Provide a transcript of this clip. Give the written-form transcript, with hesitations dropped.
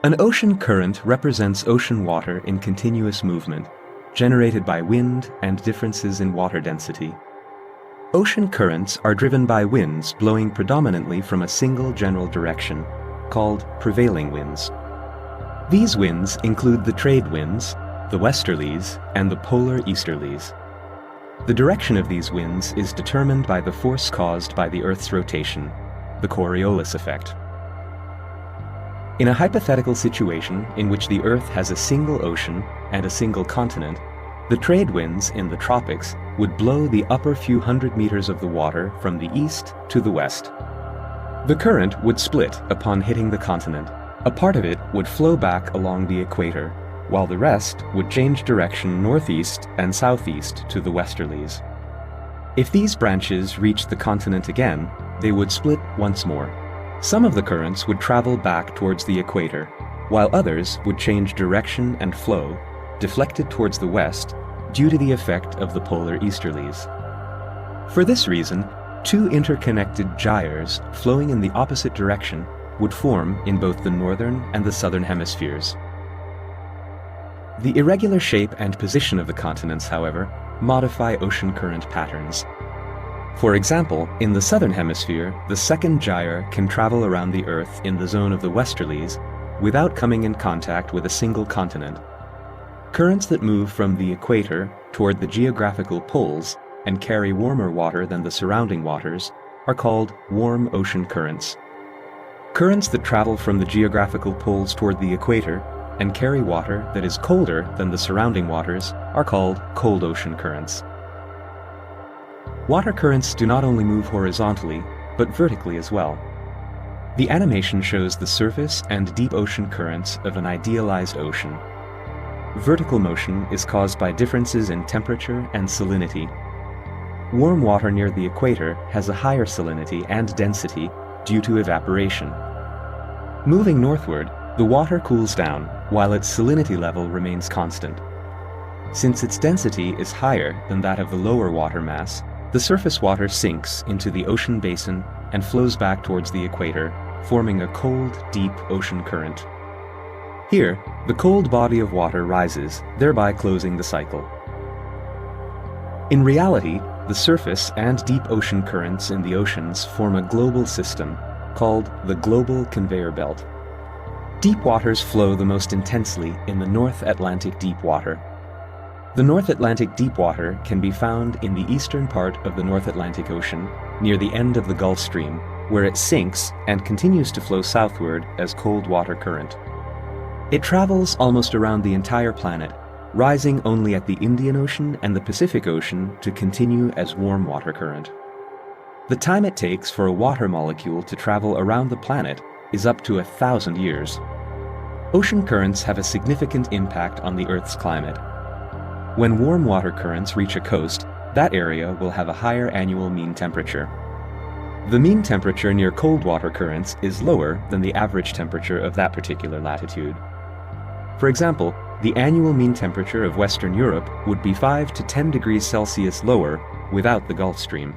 An ocean current represents ocean water in continuous movement, generated by wind and differences in water density. Ocean currents are driven by winds blowing predominantly from a single general direction, called prevailing winds. These winds include the trade winds, the westerlies, and the polar easterlies. The direction of these winds is determined by the force caused by the Earth's rotation, the Coriolis effect. In a hypothetical situation in which the Earth has a single ocean and a single continent, the trade winds in the tropics would blow the upper few hundred meters of the water from the east to the west. The current would split upon hitting the continent. A part of it would flow back along the equator, while the rest would change direction northeast and southeast to the westerlies. If these branches reached the continent again, they would split once more. Some of the currents would travel back towards the equator, while others would change direction and flow, deflected towards the west due to the effect of the polar easterlies. For this reason, two interconnected gyres flowing in the opposite direction would form in both the northern and the southern hemispheres. The irregular shape and position of the continents, however, modify ocean current patterns. For example, in the southern hemisphere, the second gyre can travel around the Earth in the zone of the westerlies without coming in contact with a single continent. Currents that move from the equator toward the geographical poles and carry warmer water than the surrounding waters are called warm ocean currents. Currents that travel from the geographical poles toward the equator and carry water that is colder than the surrounding waters are called cold ocean currents. Water currents do not only move horizontally, but vertically as well. The animation shows the surface and deep ocean currents of an idealized ocean. Vertical motion is caused by differences in temperature and salinity. Warm water near the equator has a higher salinity and density due to evaporation. Moving northward, the water cools down while its salinity level remains constant. Since its density is higher than that of the lower water mass, the surface water sinks into the ocean basin and flows back towards the equator, forming a cold, deep ocean current. Here, the cold body of water rises, thereby closing the cycle. In reality, the surface and deep ocean currents in the oceans form a global system called the global conveyor belt. Deep waters flow the most intensely in the North Atlantic deep water. The North Atlantic deep water can be found in the eastern part of the North Atlantic Ocean, near the end of the Gulf Stream, where it sinks and continues to flow southward as cold water current. It travels almost around the entire planet, rising only at the Indian Ocean and the Pacific Ocean to continue as warm water current. The time it takes for a water molecule to travel around the planet is up to 1,000 years. Ocean currents have a significant impact on the Earth's climate. When warm water currents reach a coast, that area will have a higher annual mean temperature. The mean temperature near cold water currents is lower than the average temperature of that particular latitude. For example, the annual mean temperature of Western Europe would be 5 to 10 degrees Celsius lower without the Gulf Stream.